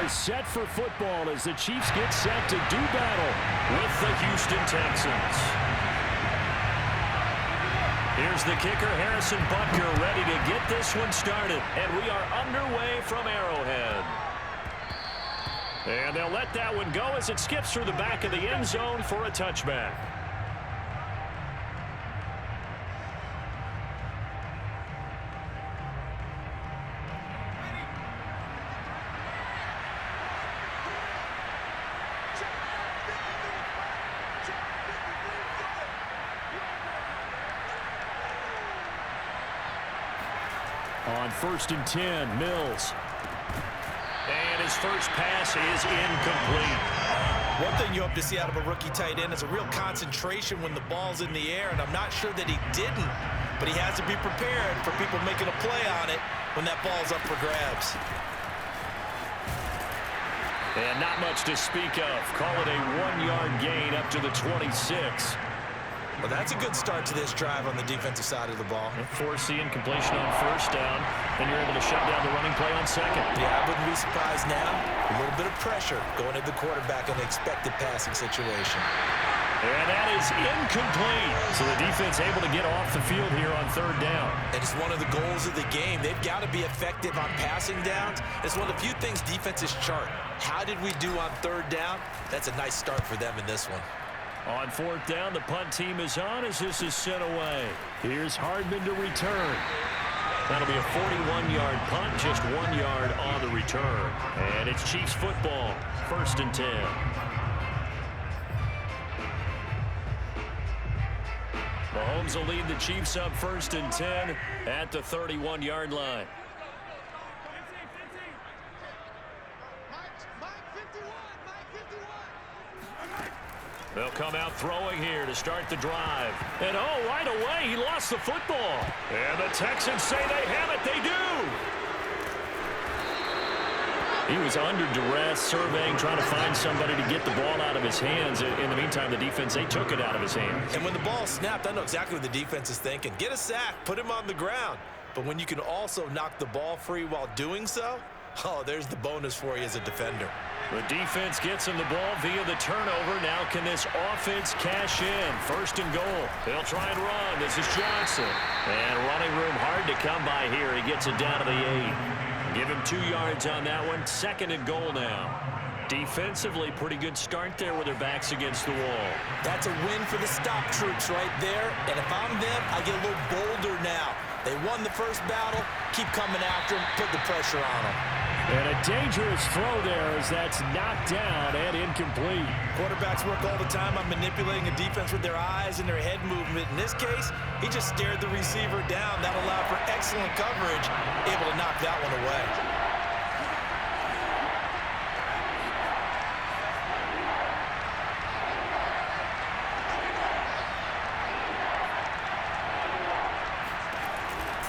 is set for football as the Chiefs get set to do battle with the Houston Texans. Here's the kicker, Harrison Butker, ready to get this one started. And we are underway from Arrowhead. And they'll let that one go as it skips through the back of the end zone for a touchback. On 1st and 10, Mills. And his first pass is incomplete. One thing you hope to see out of a rookie tight end is a real concentration when the ball's in the air, and I'm not sure that he didn't, but he has to be prepared for people making a play on it when that ball's up for grabs. And not much to speak of. Call it a 1-yard gain up to the 26. Well, that's a good start to this drive on the defensive side of the ball. Forcing completion on 1st down, and you're able to shut down the running play on 2nd. Yeah, I wouldn't be surprised now. A little bit of pressure going at the quarterback in an expected passing situation. And that is incomplete. So the defense able to get off the field here on 3rd down. And it's one of the goals of the game. They've got to be effective on passing downs. It's one of the few things defenses chart. How did we do on 3rd down? That's a nice start for them in this one. On 4th down, the punt team is on as this is sent away. Here's Hardman to return. That'll be a 41-yard punt, just 1 yard on the return. And it's Chiefs football, 1st and 10. Mahomes will lead the Chiefs up 1st and 10 at the 31-yard line. They'll come out throwing here to start the drive. And oh, right away, he lost the football. And the Texans say they have it. They do. He was under duress, surveying, trying to find somebody to get the ball out of his hands. In the meantime, the defense, they took it out of his hands. And when the ball snapped, I know exactly what the defense is thinking. Get a sack, put him on the ground. But when you can also knock the ball free while doing so, oh, there's the bonus for you as a defender. The defense gets him the ball via the turnover. Now can this offense cash in? 1st and goal. They'll try and run. This is Johnson. And running room hard to come by here. He gets it down to the 8. Give him 2 yards on that one. 2nd and goal now. Defensively, pretty good start there with their backs against the wall. That's a win for the stop troops right there. And if I'm them, I get a little bolder now. They won the first battle. Keep coming after them. Put the pressure on them. And a dangerous throw there as that's knocked down and incomplete. Quarterbacks work all the time on manipulating a defense with their eyes and their head movement. In this case, he just stared the receiver down. That allowed for excellent coverage, able to knock that one away.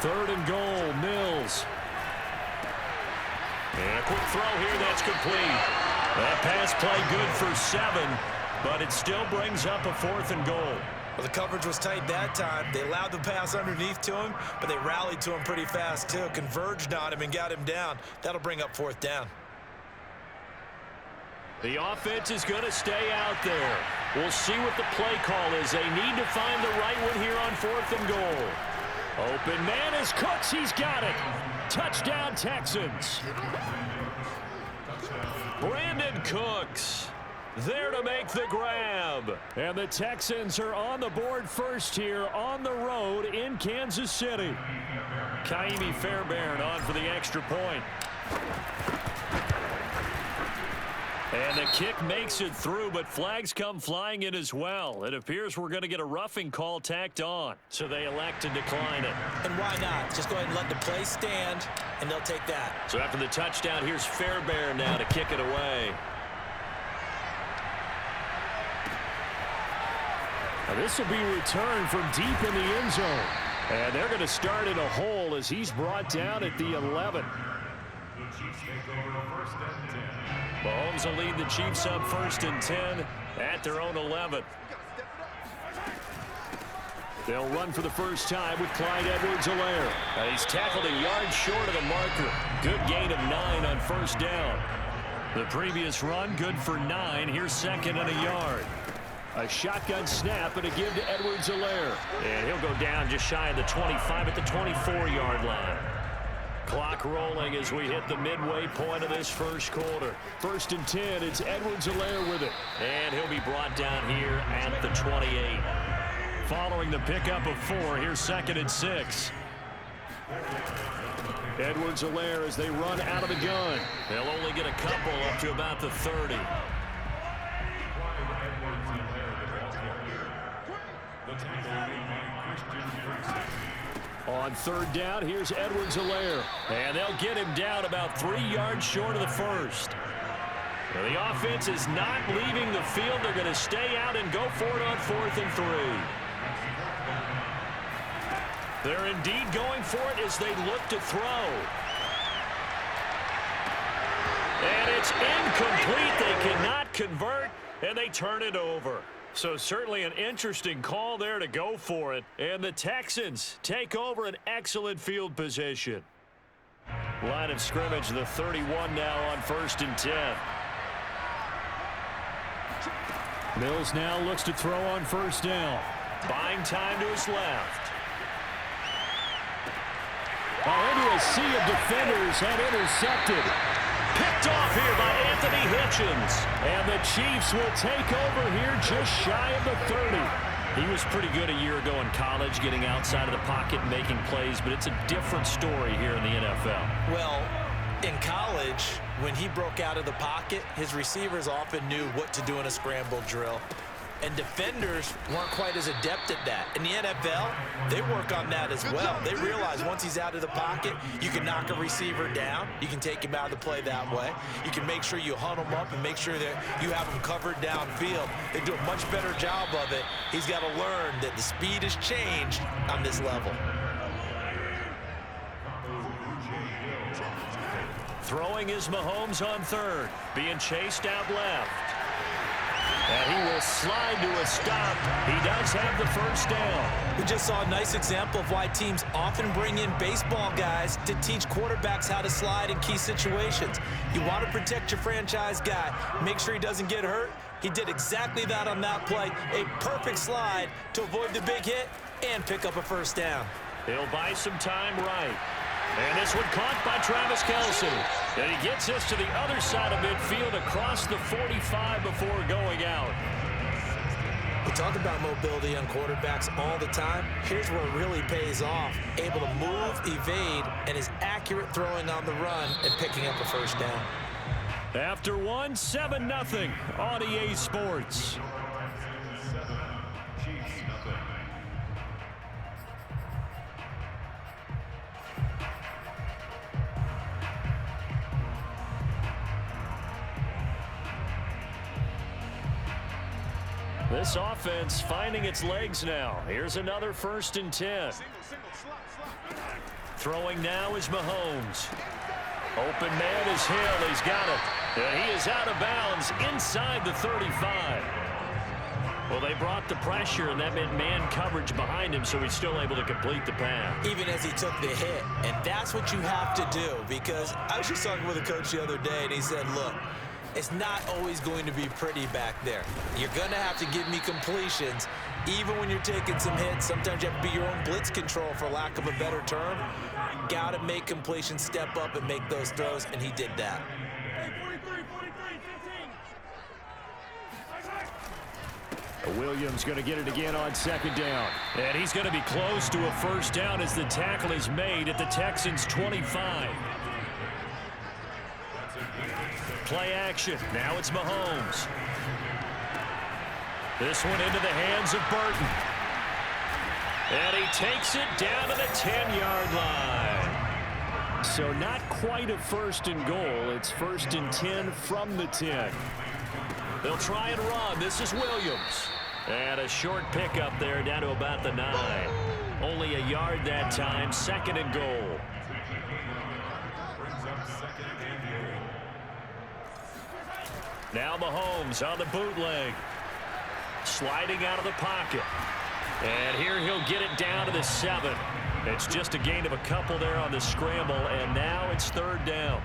Third and goal, Mills. And a quick throw here, that's complete. That pass play good for 7, but it still brings up a 4th and goal. Well, the coverage was tight that time. They allowed the pass underneath to him, but they rallied to him pretty fast, too. Converged on him and got him down. That'll bring up 4th down. The offense is going to stay out there. We'll see what the play call is. They need to find the right one here on 4th and goal. Open man is Cooks. He's got it. Touchdown, Texans. Brandon Cooks there to make the grab. And the Texans are on the board first here on the road in Kansas City. Kaimi Fairbairn on for the extra point. And the kick makes it through, but flags come flying in as well. It appears we're going to get a roughing call tacked on, so they elect to decline it. And why not? Just go ahead and let the play stand, and they'll take that. So after the touchdown, here's Fairbairn now to kick it away. Now this will be returned from deep in the end zone. And they're going to start in a hole as he's brought down at the 11. Mahomes will lead the Chiefs up 1st and 10 at their own 11. They'll run for the first time with Clyde Edwards-Helaire. He's tackled a yard short of the marker. Good gain of 9 on 1st down. The previous run good for 9. Here's second and a yard. A shotgun snap and a give to Edwards-Helaire. And he'll go down just shy of the 25 at the 24-yard line. Clock rolling as we hit the midway point of this first quarter. 1st and 10, it's Edwards-Helaire with it. And he'll be brought down here at the 28. Following the pickup of 4, here's 2nd and 6. Edwards-Helaire as they run out of the gun. They'll only get a couple up to about the 30. On 3rd down, here's Edwards-Helaire. And they'll get him down about 3 yards short of the first. Now the offense is not leaving the field. They're going to stay out and go for it on 4th and 3. They're indeed going for it as they look to throw. And it's incomplete. They cannot convert, and they turn it over. So certainly an interesting call there to go for it. And the Texans take over an excellent field position. Line of scrimmage, the 31 now on 1st and 10. Mills now looks to throw on 1st down. Buying time to his left. Into a sea of defenders and intercepted. Picked off here by Anthony Hitchens. And the Chiefs will take over here just shy of the 30. He was pretty good a year ago in college, getting outside of the pocket and making plays, but it's a different story here in the NFL. Well, in college, when he broke out of the pocket, his receivers often knew what to do in a scramble drill. And defenders weren't quite as adept at that. In the NFL, they work on that as well. They realize once he's out of the pocket, you can knock a receiver down. You can take him out of the play that way. You can make sure you hunt him up and make sure that you have him covered downfield. They do a much better job of it. He's got to learn that the speed has changed on this level. Throwing is Mahomes on 3rd. Being chased out left. And he will slide to a stop. He does have the 1st down. We just saw a nice example of why teams often bring in baseball guys to teach quarterbacks how to slide in key situations. You want to protect your franchise guy. Make sure he doesn't get hurt. He did exactly that on that play. A perfect slide to avoid the big hit and pick up a 1st down. He'll buy some time right. And this one caught by Travis Kelce. And he gets this to the other side of midfield across the 45 before going out. We talk about mobility on quarterbacks all the time. Here's where it really pays off. Able to move, evade, and is accurate throwing on the run and picking up a 1st down. After 7-0 on EA Sports. This offense finding its legs now. Here's another 1st and 10. Throwing now is Mahomes. Open man is Hill. He's got it. And he is out of bounds inside the 35. Well, they brought the pressure, and that meant man coverage behind him, so he's still able to complete the pass. Even as he took the hit. And that's what you have to do, because I was just talking with a coach the other day, and he said, look, it's not always going to be pretty back there. You're going to have to give me completions. Even when you're taking some hits, sometimes you have to be your own blitz control, for lack of a better term. Got to make completions, step up, and make those throws, and he did that. Williams going to get it again on 2nd down. And he's going to be close to a 1st down as the tackle is made at the Texans' 25. Play action. Now it's Mahomes. This one into the hands of Burton. And he takes it down to the 10-yard line. So not quite a 1st and goal. It's 1st and 10 from the 10. They'll try and run. This is Williams. And a short pickup there down to about the 9. Only a yard that time. 2nd and goal. Now Mahomes on the bootleg. Sliding out of the pocket. And here he'll get it down to the 7. It's just a gain of a couple there on the scramble, and now it's 3rd down.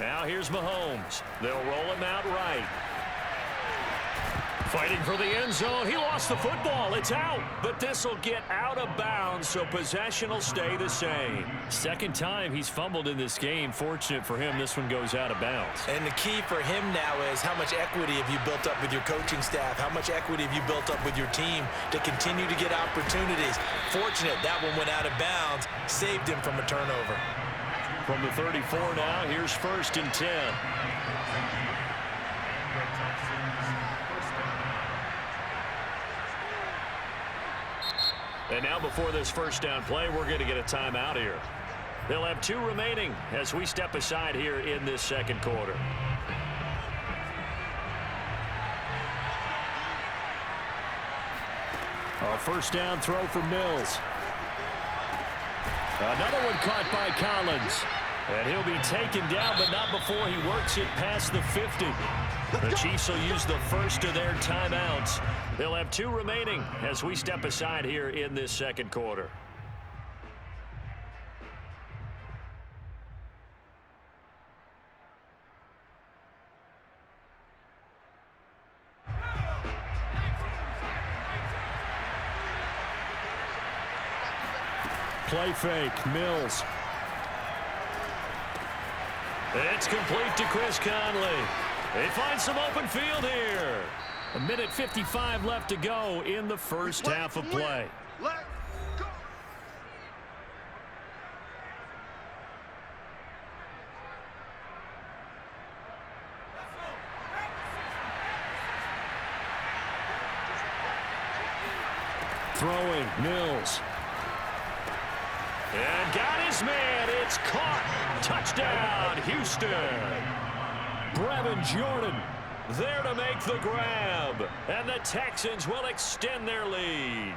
Now here's Mahomes. They'll roll him out right. Fighting for the end zone. He lost the football. It's out. But this will get out of bounds, so possession will stay the same. Second time he's fumbled in this game. Fortunate for him, this one goes out of bounds. And the key for him now is how much equity have you built up with your coaching staff? How much equity have you built up with your team to continue to get opportunities? Fortunate that one went out of bounds. Saved him from a turnover. From the 34 now, here's 1st and 10. And now before this first down play, we're going to get a timeout here. They'll have 2 remaining as we step aside here in this second quarter. A first down throw for Mills. Another one caught by Collins. And he'll be taken down, but not before he works it past the 50. The Chiefs will use the first of their timeouts. They'll have 2 remaining as we step aside here in this second quarter. Play fake, Mills. It's complete to Chris Conley. They find some open field here. 1:55 left to go in the first half of play. Let's go. Throwing, Mills. And got his man. It's caught. Touchdown, Houston. Brevin Jordan there to make the grab. And the Texans will extend their lead.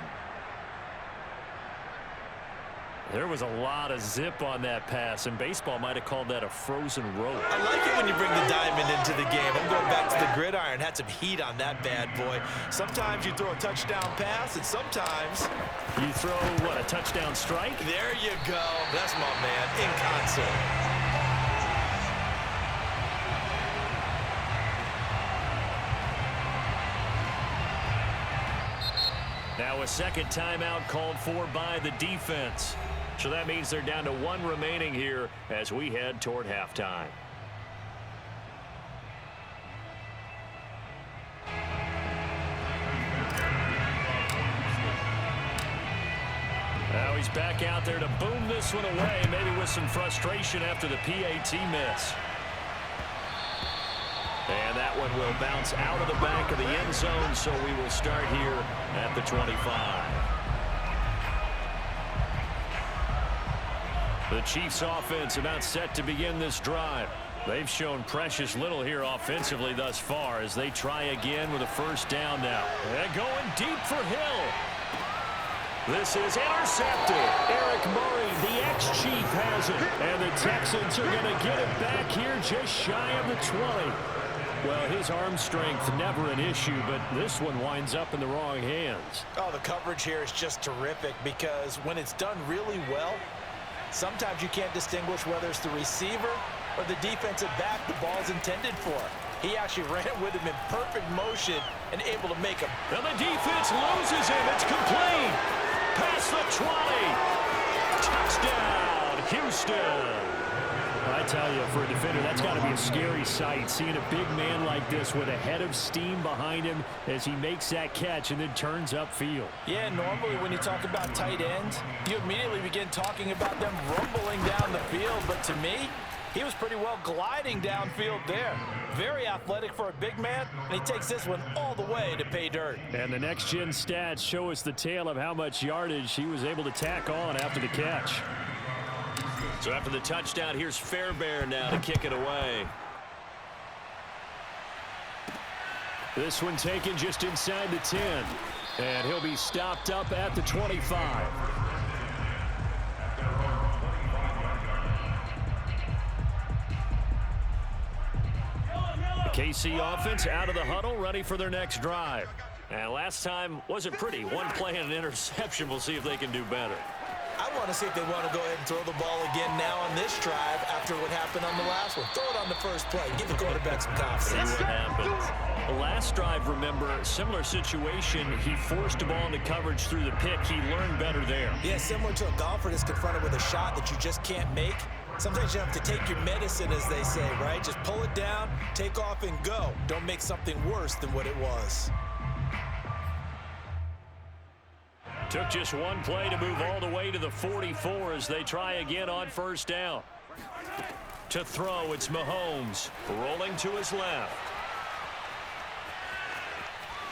There was a lot of zip on that pass, and baseball might have called that a frozen rope. I like it when you bring the diamond into the game. I'm going back to the gridiron. Had some heat on that bad boy. Sometimes you throw a touchdown pass, and sometimes you throw, what, a touchdown strike? There you go. That's my man, in concert. Now a second timeout called for by the defense. So that means they're down to 1 remaining here as we head toward halftime. Now he's back out there to boom this one away, maybe with some frustration after the PAT miss. And that one will bounce out of the back of the end zone, so we will start here at the 25. The Chiefs offense about set to begin this drive. They've shown precious little here offensively thus far as they try again with a first down now. And going deep for Hill. This is intercepted. Eric Murray, the ex-Chief, has it. And the Texans are going to get it back here just shy of the 20. Well, his arm strength never an issue, but this one winds up in the wrong hands. Oh, the coverage here is just terrific because when it's done really well, sometimes you can't distinguish whether it's the receiver or the defensive back the ball's intended for. He actually ran with him in perfect motion and able to make him. And the defense loses him. It's complete. Past the 20. Touchdown, Houston. I tell you, for a defender, that's got to be a scary sight, seeing a big man like this with a head of steam behind him as he makes that catch and then turns upfield. Yeah, normally when you talk about tight ends, you immediately begin talking about them rumbling down the field. But to me, he was pretty well gliding downfield there. Very athletic for a big man, and he takes this one all the way to pay dirt. And the next-gen stats show us the tale of how much yardage he was able to tack on after the catch. So after the touchdown, here's Fairbairn now to kick it away. This one taken just inside the 10. And he'll be stopped up at the 25. The KC offense out of the huddle, ready for their next drive. And last time wasn't pretty. One play and an interception. We'll see if they can do better. I want to see if they want to go ahead and throw the ball again now on this drive after what happened on the last one. Throw it on the first play. Give the quarterback some confidence. See what happens. The last drive, remember, similar situation. He forced the ball into coverage through the pick. He learned better there. Yeah, similar to a golfer that's confronted with a shot that you just can't make. Sometimes you have to take your medicine, as they say, right? Just pull it down, take off, and go. Don't make something worse than what it was. Took just one play to move all the way to the 44 as they try again on first down. To throw, it's Mahomes rolling to his left.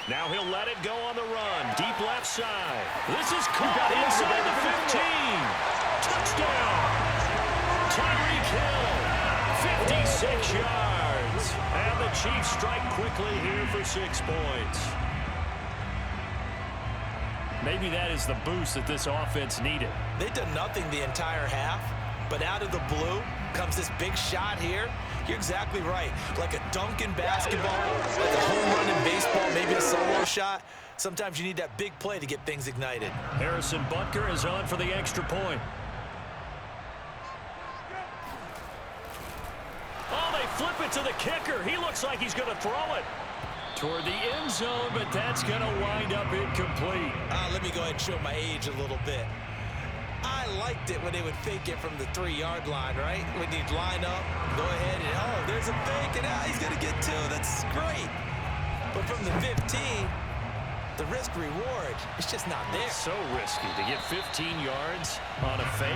Now he'll let it go on the run. Deep left side. This is caught inside the 15. Touchdown. Tyreek Hill. 56 yards. And the Chiefs strike quickly here for 6 points. Maybe that is the boost that this offense needed. They've done nothing the entire half, but out of the blue comes this big shot here. You're exactly right. Like a dunk in basketball, like a home run in baseball, maybe a solo shot. Sometimes you need that big play to get things ignited. Harrison Butker is on for the extra point. Oh, they flip it to the kicker. He looks like he's going to throw it toward the end zone, but that's going to wind up incomplete. Let me go ahead and show my age a little bit. I liked it when they would fake it from the 3-yard line, right? When you'd line up, go ahead and, oh, there's a fake, and he's going to get 2. That's great. But from the 15, the risk-reward, it's just not there. It's so risky to get 15 yards on a fake.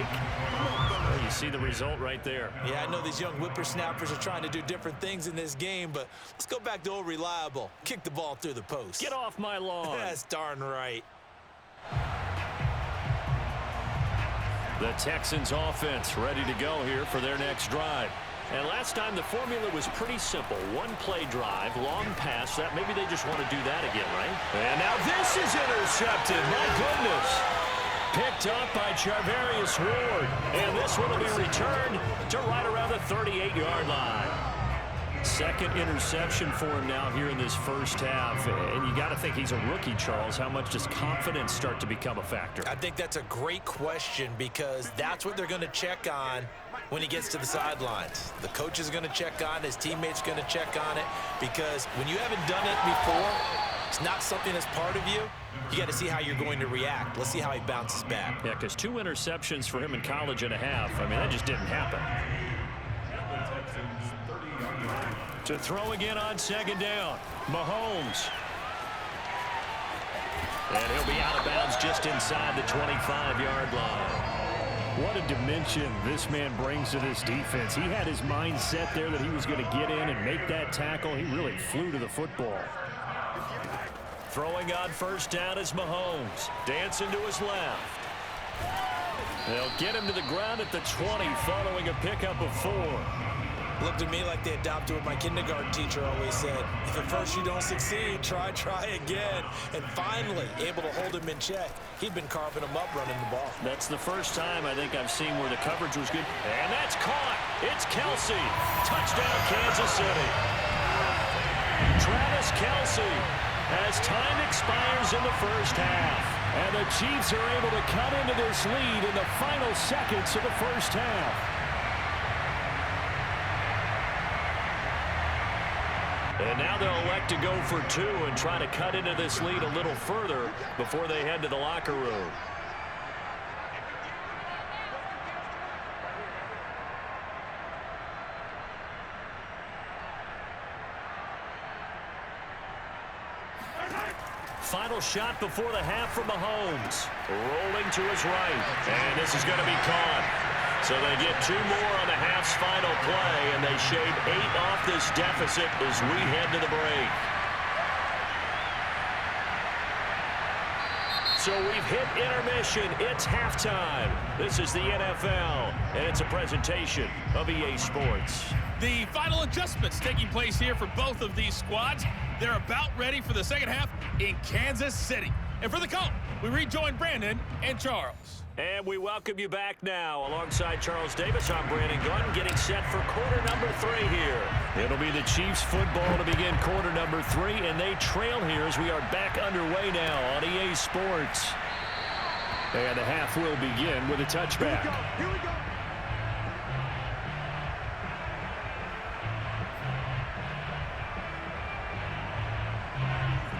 Well, you see the result right there. Yeah, I know these young whippersnappers are trying to do different things in this game, but let's go back to old reliable. Kick the ball through the post. Get off my lawn. That's darn right. The Texans offense ready to go here for their next drive. And last time the formula was pretty simple. One play drive, long pass. That maybe they just want to do that again, right? And now this is intercepted. My goodness. Picked up by Charvarius Ward. And this one will be returned to right around the 38-yard line. Second interception for him now here in this first half. And you got to think he's a rookie, Charles. How much does confidence start to become a factor? I think that's a great question because that's what they're going to check on when he gets to the sidelines. The coach is going to check on it. His teammates are going to check on it because when you haven't done it before, it's not something that's part of you. You got to see how you're going to react. Let's see how he bounces back. Yeah, because 2 interceptions for him in college and a half. I mean, that just didn't happen. To throw again on second down. Mahomes. And he'll be out of bounds just inside the 25-yard line. What a dimension this man brings to this defense. He had his mind set there that he was going to get in and make that tackle. He really flew to the football. Throwing on first down is Mahomes. Dancing to his left. They'll get him to the ground at the 20 following a pickup of 4. Looked at me like they adopted what my kindergarten teacher always said. If at first you don't succeed, try again. And finally, able to hold him in check. He'd been carving him up running the ball. That's the first time I think I've seen where the coverage was good. And that's caught. It's Kelsey. Touchdown, Kansas City. Travis Kelsey as time expires in the first half. And the Chiefs are able to cut into this lead in the final seconds of the first half. And now they'll elect to go for 2 and try to cut into this lead a little further before they head to the locker room. Final shot before the half from Mahomes. Rolling to his right. And this is going to be caught. So they get 2 more on the half's final play, and they shave 8 off this deficit as we head to the break. So we've hit intermission. It's halftime. This is the NFL, and it's a presentation of EA Sports. The final adjustments taking place here for both of these squads. They're about ready for the second half in Kansas City. And for the call, we rejoin Brandon and Charles. And we welcome you back now. Alongside Charles Davis, I'm Brandon Gunn, getting set for quarter number 3 here. It'll be the Chiefs football to begin quarter number 3, and they trail here as we are back underway now on EA Sports. And the half will begin with a touchback. Here we go.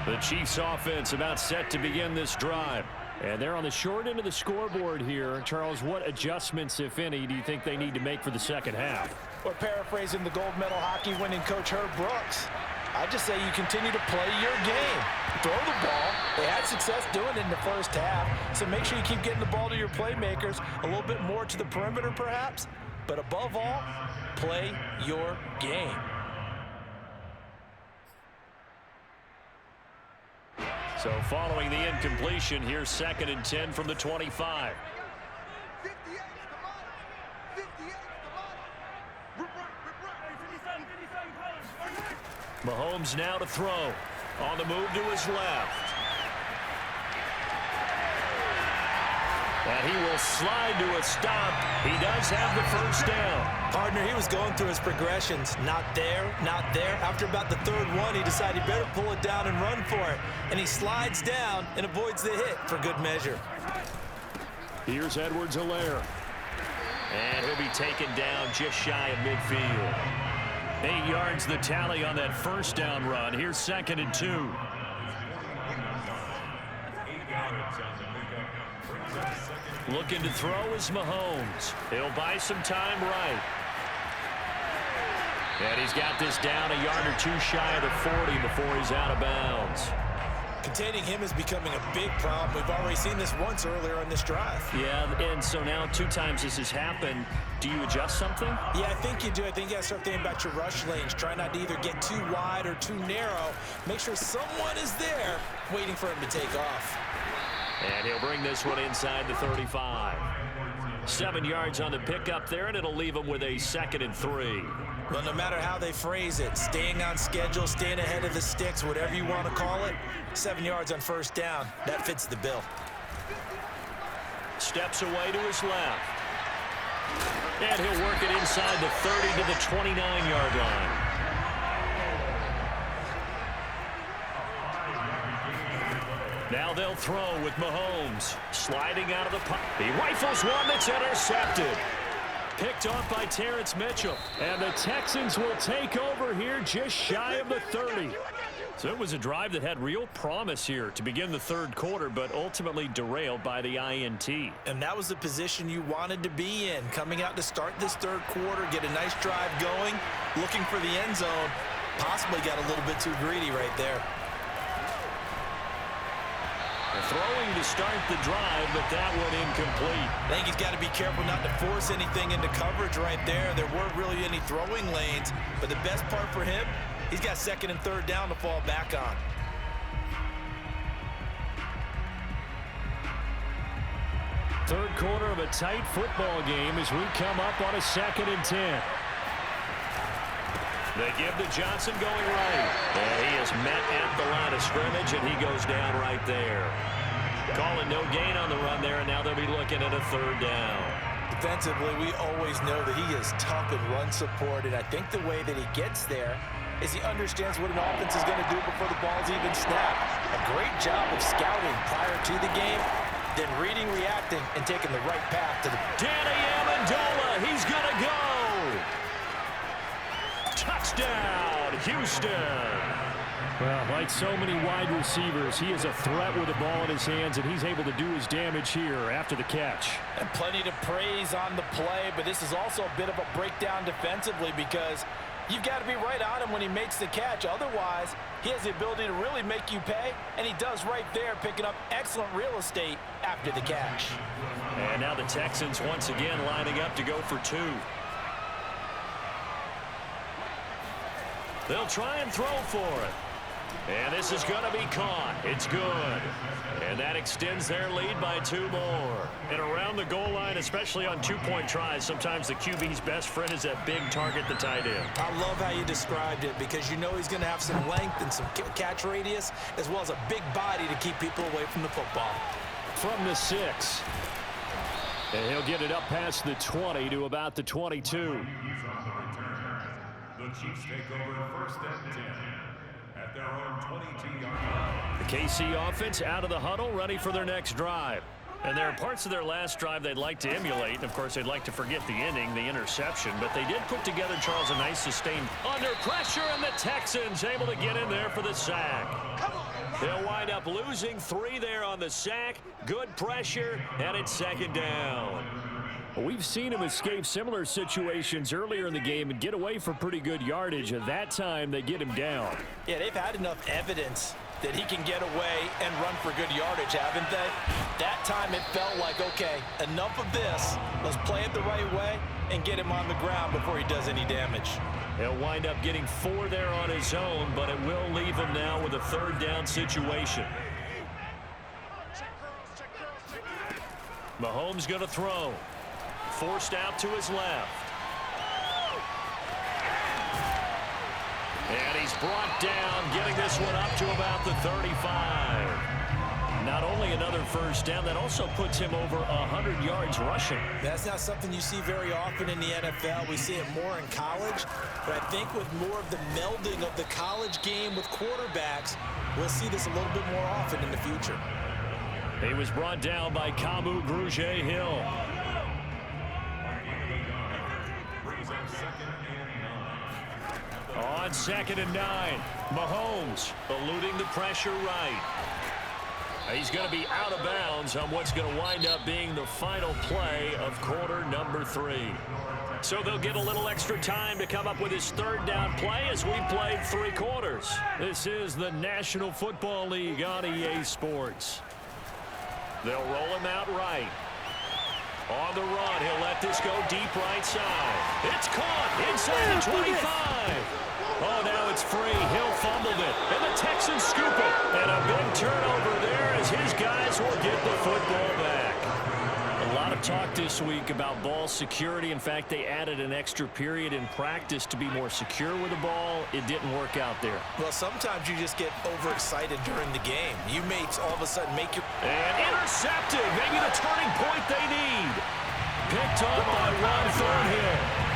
The Chiefs offense about set to begin this drive. And they're on the short end of the scoreboard here. Charles, what adjustments, if any, do you think they need to make for the second half? Or paraphrasing the gold medal hockey winning coach Herb Brooks, I just say you continue to play your game. Throw the ball. They had success doing it in the first half, so make sure you keep getting the ball to your playmakers, a little bit more to the perimeter perhaps, but above all, play your game. So following the incompletion, here's 2nd and 10 from the 25. 58 is the ball. 58 is the ball. Mahomes now to throw. On the move to his left. And he will slide to a stop. He does have the first down. Partner, he was going through his progressions. Not there, not there. After about the third one, he decided he better pull it down and run for it. And he slides down and avoids the hit for good measure. Here's Edwards-Helaire. And he'll be taken down just shy of midfield. 8 yards the tally on that first down run. Here's 2nd and 2. Looking to throw is Mahomes. He'll buy some time right. And he's got this down a yard or two shy of the 40 before he's out of bounds. Containing him is becoming a big problem. We've already seen this once earlier on this drive. Yeah, and so now 2 times this has happened. Do you adjust something? Yeah, I think you do. I think you got to start thinking about your rush lanes. Try not to either get too wide or too narrow. Make sure someone is there waiting for him to take off. And he'll bring this one inside the 35. 7 yards on the pickup there, and it'll leave him with a 2nd and 3. Well, no matter how they phrase it, staying on schedule, staying ahead of the sticks, whatever you want to call it, 7 yards on first down, that fits the bill. Steps away to his left. And he'll work it inside the 30 to the 29-yard line. Now they'll throw with Mahomes. Sliding out of the pocket. He rifles one that's intercepted. Picked off by Terrence Mitchell. And the Texans will take over here just shy of the 30. So it was a drive that had real promise here to begin the third quarter, but ultimately derailed by the INT. And that was the position you wanted to be in. Coming out to start this third quarter, get a nice drive going, looking for the end zone. Possibly got a little bit too greedy right there. Throwing to start the drive, but that one incomplete. I think he's got to be careful not to force anything into coverage right there. There weren't really any throwing lanes, but the best part for him, he's got 2nd and 3rd down to fall back on. Third quarter of a tight football game as we come up on a 2nd and 10. They give to Johnson going right. And he is met at the line of scrimmage, and he goes down right there. Calling no gain on the run there, and now they'll be looking at a 3rd down. Defensively, we always know that he is tough in run support, and I think the way that he gets there is he understands what an offense is going to do before the ball's even snapped. A great job of scouting prior to the game, then reading, reacting, and taking the right path to the... Danny Amendola, he's going to go! Touchdown, Houston! Well, like so many wide receivers, he is a threat with the ball in his hands, and he's able to do his damage here after the catch. And plenty to praise on the play, but this is also a bit of a breakdown defensively because you've got to be right on him when he makes the catch. Otherwise, he has the ability to really make you pay, and he does right there, picking up excellent real estate after the catch. And now the Texans once again lining up to go for 2. They'll try and throw for it. And this is going to be caught. It's good. And that extends their lead by 2 more. And around the goal line, especially on 2-point tries, sometimes the QB's best friend is that big target, the tight end. I love how you described it because you know he's going to have some length and some catch radius as well as a big body to keep people away from the football. From the 6. And he'll get it up past the 20 to about the 22. The Chiefs take over 1st and 10 at their own 22-yard line. The KC offense out of the huddle, ready for their next drive. And there are parts of their last drive they'd like to emulate. And, of course, they'd like to forget the inning, the interception. But they did put together, Charles, a nice sustained under pressure, and the Texans able to get in there for the sack. They'll wind up losing 3 there on the sack. Good pressure, and it's second down. We've seen him escape similar situations earlier in the game and get away for pretty good yardage. At that time, they get him down. Yeah, they've had enough evidence that he can get away and run for good yardage, haven't they? That time it felt like, okay, enough of this. Let's play it the right way and get him on the ground before he does any damage. He'll wind up getting 4 there on his own, but it will leave him now with a third down situation. Mahomes going to throw. Forced out to his left. And he's brought down, getting this one up to about the 35. Not only another first down, that also puts him over 100 yards rushing. That's not something you see very often in the NFL. We see it more in college. But I think with more of the melding of the college game with quarterbacks, we'll see this a little bit more often in the future. He was brought down by Kamu Grugier-Hill. On 2nd and 9, Mahomes eluding the pressure right. He's going to be out of bounds on what's going to wind up being the final play of quarter number 3. So they'll get a little extra time to come up with his third down play as we played 3 quarters. This is the National Football League on EA Sports. They'll roll him out right. On the run, he'll let this go deep right side. It's caught inside the 25. Oh, now it's free. Hill fumbled it, and the Texans scoop it. And a big turnover there as his guys will get the football back. A lot of talk this week about ball security. In fact, they added an extra period in practice to be more secure with the ball. It didn't work out there. Well, sometimes you just get overexcited during the game. You may all of a sudden make your... And intercepted. Maybe the turning point they need. Picked up by Ron Thornhill.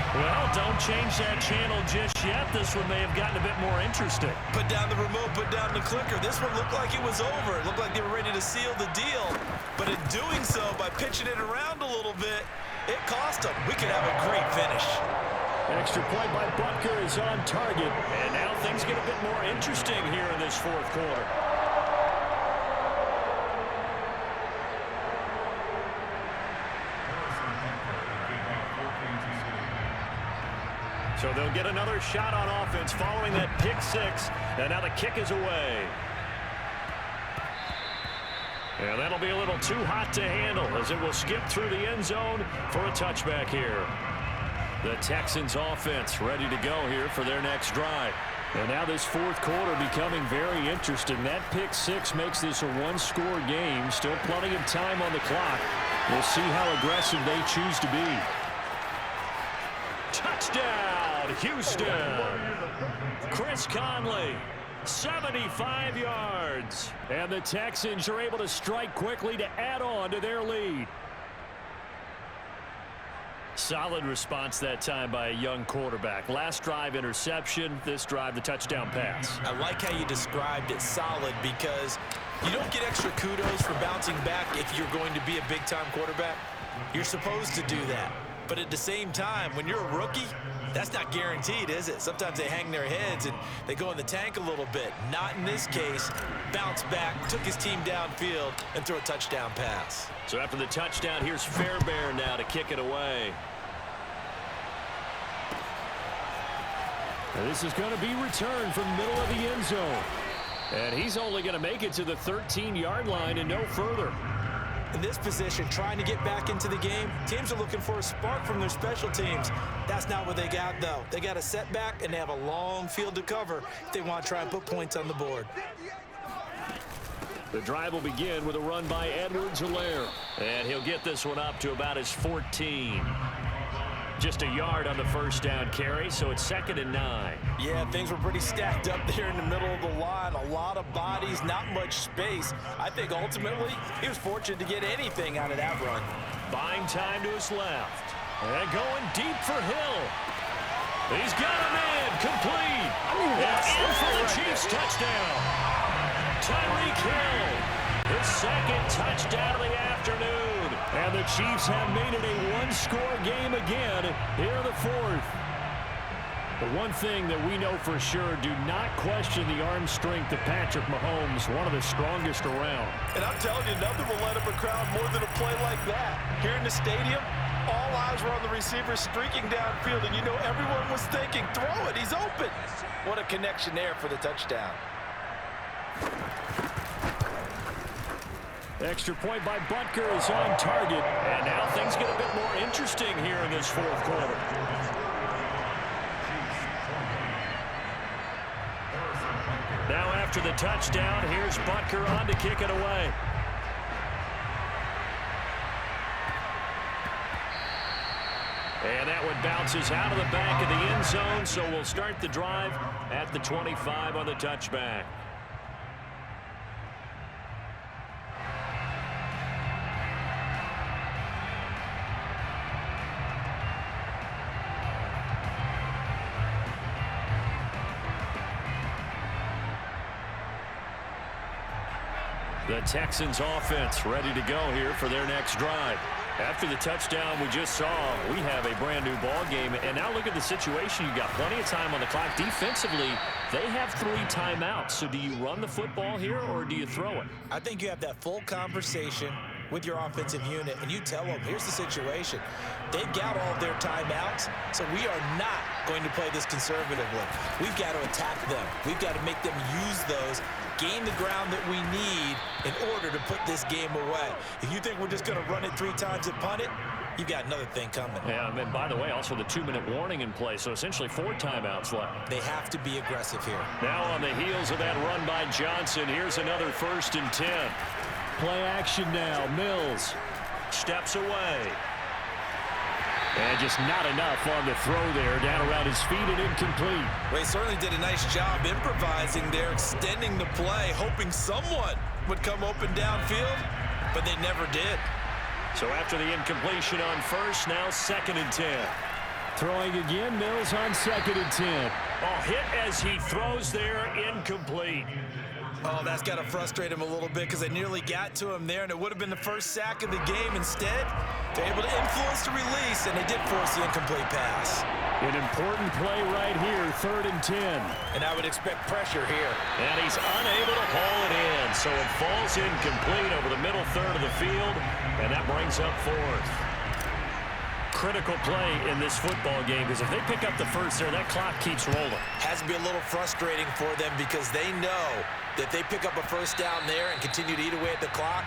Well, don't change that channel just yet. This one may have gotten a bit more interesting. Put down the remote, put down the clicker. This one looked like it was over. It looked like they were ready to seal the deal. But in doing so, by pitching it around a little bit, it cost them. We could have a great finish. Extra point by Butker is on target. And now things get a bit more interesting here in this 4th quarter. So they'll get another shot on offense following that pick 6. And now the kick is away. And that'll be a little too hot to handle as it will skip through the end zone for a touchback here. The Texans offense ready to go here for their next drive. And now this 4th quarter becoming very interesting. That pick 6 makes this a 1-score game. Still plenty of time on the clock. We'll see how aggressive they choose to be. Touchdown, Houston. Chris Conley, 75 yards. And the Texans are able to strike quickly to add on to their lead. Solid response that time by a young quarterback. Last drive, interception. This drive, the touchdown pass. I like how you described it, solid, because you don't get extra kudos for bouncing back if you're going to be a big-time quarterback. You're supposed to do that. But at the same time, when you're a rookie, that's not guaranteed, is it? Sometimes they hang their heads and they go in the tank a little bit. Not in this case. Bounce back, took his team downfield, and threw a touchdown pass. So after the touchdown, here's Fairbairn now to kick it away. And this is going to be returned from the middle of the end zone. And he's only going to make it to the 13-yard line and no further. In this position, trying to get back into the game, teams are looking for a spark from their special teams. That's not what they got, though. They got a setback, and they have a long field to cover if they want to try and put points on the board. The drive will begin with a run by Edwards-Helaire. And he'll get this one up to about his 14. Just a yard on the first down carry, so it's 2nd and 9. Yeah, things were pretty stacked up there in the middle of the line. A lot of bodies, not much space. I think ultimately he was fortunate to get anything out of that run. Buying time to his left. And going deep for Hill. He's got him in, complete. And in for the Chiefs touchdown. Tyreek Hill, His second touchdown of the afternoon. And the Chiefs have made it a one-score game again here in the fourth. But one thing that we know for sure, do not question the arm strength of Patrick Mahomes, one of the strongest around. And I'm telling you, nothing will let up a crowd more than a play like that. Here in the stadium, all eyes were on the receiver streaking downfield, and you know everyone was thinking, throw it, he's open. What a connection there for the touchdown. Extra point by Butker is on target. And now things get a bit more interesting here in this fourth quarter. Now after the touchdown, here's Butker on to kick it away. And that one bounces out of the back of the end zone, so we'll start the drive at the 25 on the touchback. The Texans offense ready to go here for their next drive. After the touchdown we just saw, we have a brand new ball game. And now look at the situation. You've got plenty of time on the clock. Defensively, they have 3 timeouts. So do you run the football here or do you throw it? I think you have that full conversation with your offensive unit, and you tell them, here's the situation. They've got all of their timeouts, so we are not going to play this conservatively. We've got to attack them. We've got to make them use those, gain the ground that we need in order to put this game away. If you think we're just going to run it 3 times and punt it, you've got another thing coming. Yeah, and by the way, also the 2-minute warning in play, so essentially 4 timeouts left. They have to be aggressive here. Now on the heels of that run by Johnson, here's another 1st and 10. Play action now. Mills steps away. And just not enough on the throw there. Down around his feet and incomplete. Well, he certainly did a nice job improvising there, extending the play, hoping someone would come open downfield, but they never did. So after the incompletion on 1st, now 2nd and 10. Throwing again, Mills on 2nd and 10. Oh, hit as he throws there, incomplete. Oh, that's got to frustrate him a little bit because they nearly got to him there, and it would have been the first sack of the game. Instead, they're able to influence the release, and they did force the incomplete pass. An important play right here, 3rd and 10. And I would expect pressure here. And he's unable to haul it in, so it falls incomplete over the middle third of the field, and that brings up 4th. Critical play in this football game because if they pick up the first there, that clock keeps rolling. Has to be a little frustrating for them because they know that they pick up a first down there and continue to eat away at the clock,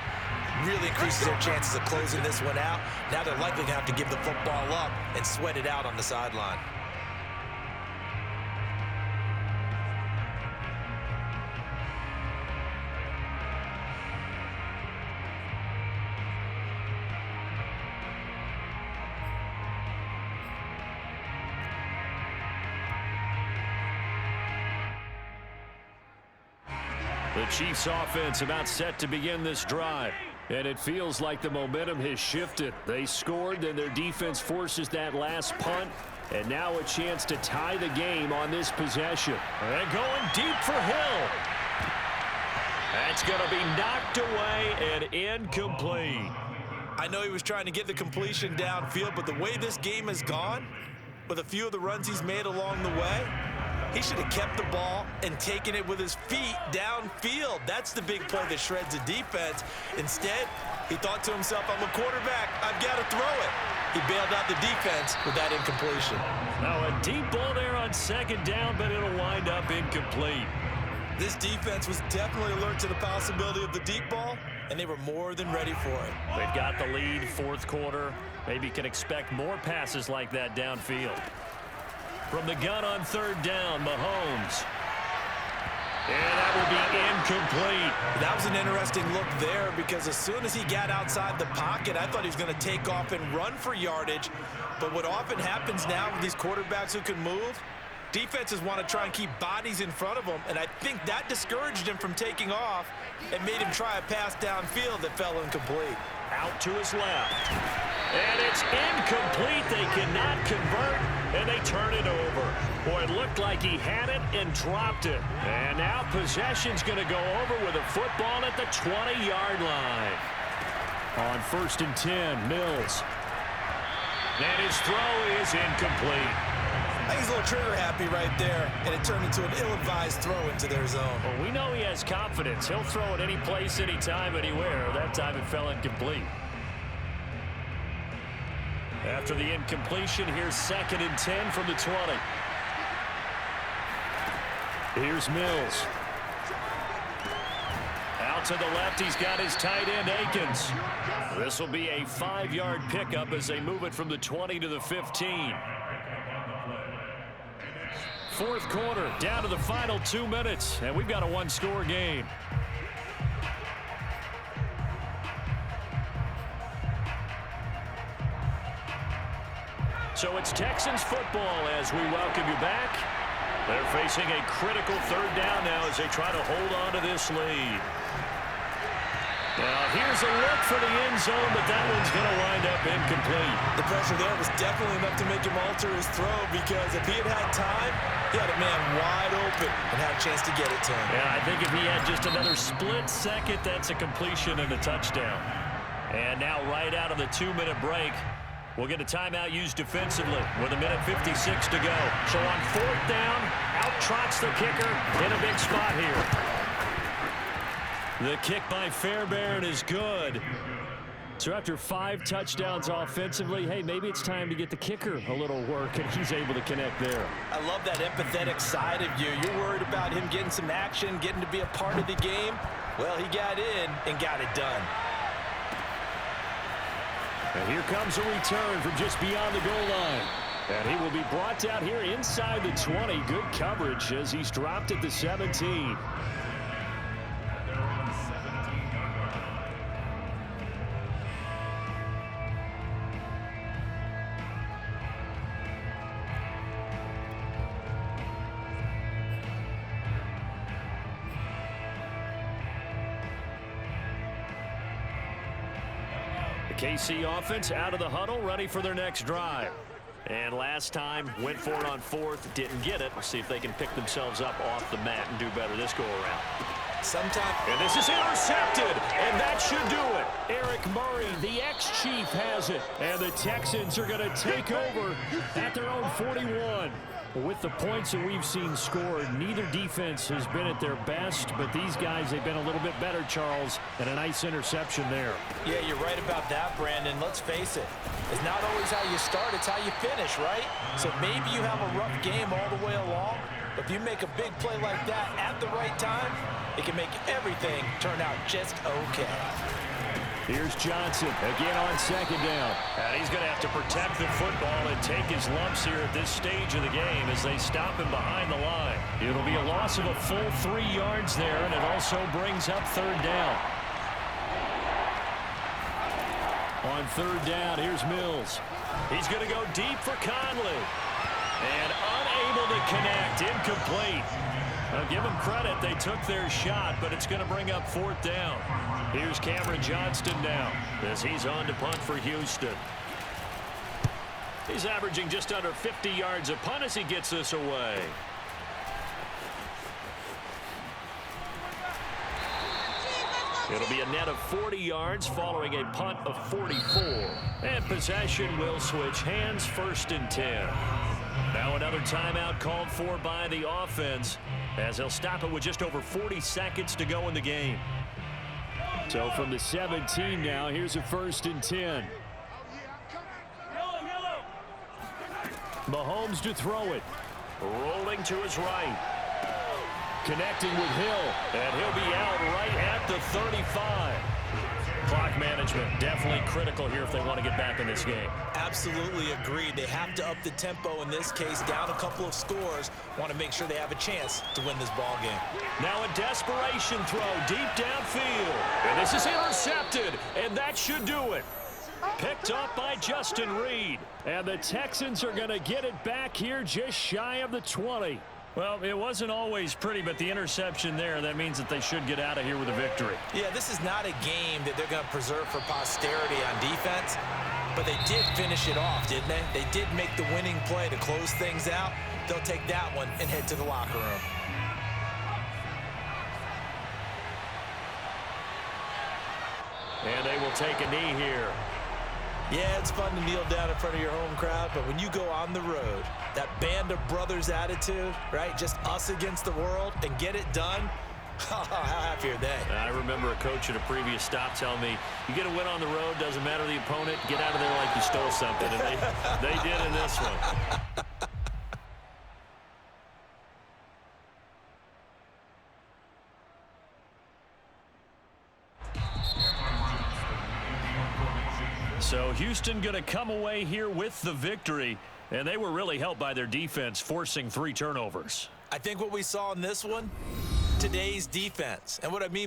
really increases their chances of closing this one out. Now they're likely going to have to give the football up and sweat it out on the sideline. The Chiefs offense about set to begin this drive. And it feels like the momentum has shifted. They scored, then their defense forces that last punt. And now a chance to tie the game on this possession. And going deep for Hill. That's going to be knocked away and incomplete. I know he was trying to get the completion downfield, but the way this game has gone, with a few of the runs he's made along the way, he should have kept the ball and taken it with his feet downfield. That's the big play that shreds the defense. Instead, he thought to himself, I'm a quarterback. I've got to throw it. He bailed out the defense with that incompletion. Now a deep ball there on 2nd down, but it'll wind up incomplete. This defense was definitely alert to the possibility of the deep ball, and they were more than ready for it. They've got the lead, 4th quarter. Maybe can expect more passes like that downfield. From the gun on 3rd down, Mahomes. And that will be incomplete. That was an interesting look there because as soon as he got outside the pocket, I thought he was going to take off and run for yardage. But what often happens now with these quarterbacks who can move, defenses want to try and keep bodies in front of them, and I think that discouraged him from taking off and made him try a pass downfield that fell incomplete. Out to his left. And it's incomplete. They cannot convert, and they turn it over. Boy, it looked like he had it and dropped it. And now possession's going to go over with a football at the 20-yard line. On 1st and 10, Mills. And his throw is incomplete. I think he's a little trigger happy right there, and it turned into an ill-advised throw into their zone. Well, we know he has confidence. He'll throw it any place, anytime, anywhere. That time it fell incomplete. After the incompletion, here's 2nd and 10 from the 20. Here's Mills. Out to the left, he's got his tight end, Akins. This will be a 5-yard pickup as they move it from the 20 to the 15. 4th quarter, down to the final 2 minutes, and we've got a 1-score game. So it's Texans football as we welcome you back. They're facing a critical 3rd down now as they try to hold on to this lead. Now here's a look for the end zone, but that one's going to wind up incomplete. The pressure there was definitely enough to make him alter his throw, because if he had time, he had a man wide open and had a chance to get it to him. Yeah, I think if he had just another split second, that's a completion and a touchdown. And now right out of the 2-minute break, we'll get a timeout used defensively with 1:56 to go. So on 4th down, out trots the kicker in a big spot here. The kick by Fairbairn is good. So after 5 touchdowns offensively, hey, maybe it's time to get the kicker a little work, and he's able to connect there. I love that empathetic side of you. You're worried about him getting some action, getting to be a part of the game. Well, he got in and got it done. And here comes a return from just beyond the goal line. And he will be brought down here inside the 20. Good coverage as he's dropped at the 17. The KC offense out of the huddle, ready for their next drive. And last time, went for it on 4th, didn't get it. We'll see if they can pick themselves up off the mat and do better this go-around. And this is intercepted, and that should do it. Eric Murray, the ex-Chief, has it. And the Texans are going to take over at their own 41. With the points that we've seen scored, neither defense has been at their best, but these guys, they've been a little bit better, Charles, and a nice interception there. Yeah, you're right about that, Brandon. Let's face it. It's not always how you start, it's how you finish, right? So maybe you have a rough game all the way along, but if you make a big play like that at the right time, it can make everything turn out just okay. Here's Johnson again on 2nd down. And he's going to have to protect the football and take his lumps here at this stage of the game as they stop him behind the line. It'll be a loss of a full 3 yards there, and it also brings up 3rd down. On 3rd down, here's Mills. He's going to go deep for Conley. And unable to connect, incomplete. Now give them credit, they took their shot, but it's going to bring up 4th down. Here's Cameron Johnston now as he's on to punt for Houston. He's averaging just under 50 yards a punt as he gets this away. It'll be a net of 40 yards following a punt of 44. And possession will switch hands, 1st and 10. Now another timeout called for by the offense as they'll stop it with just over 40 seconds to go in the game. So from the 17 now, here's a 1st and 10. Mahomes to throw it. Rolling to his right. Connecting with Hill. And he'll be out right at the 35. Clock management definitely critical here if they want to get back in this game. Absolutely agreed. They have to up the tempo in this case, down a couple of scores. Want to make sure they have a chance to win this ball game. Now a desperation throw deep downfield. And this is intercepted, and that should do it. Picked up by Justin Reed. And the Texans are going to get it back here just shy of the 20. Well, it wasn't always pretty, but the interception there, that means that they should get out of here with a victory. Yeah, this is not a game that they're going to preserve for posterity on defense, but they did finish it off, didn't they? They did make the winning play to close things out. They'll take that one and head to the locker room. And they will take a knee here. Yeah, it's fun to kneel down in front of your home crowd, but when you go on the road, that band of brothers attitude, right? Just us against the world and get it done. How happy are they? I remember a coach at a previous stop telling me, you get a win on the road, doesn't matter the opponent, get out of there like you stole something. And they did in this one. So Houston going to come away here with the victory, and they were really helped by their defense, forcing 3 turnovers. I think what we saw in this one, today's defense. And what I mean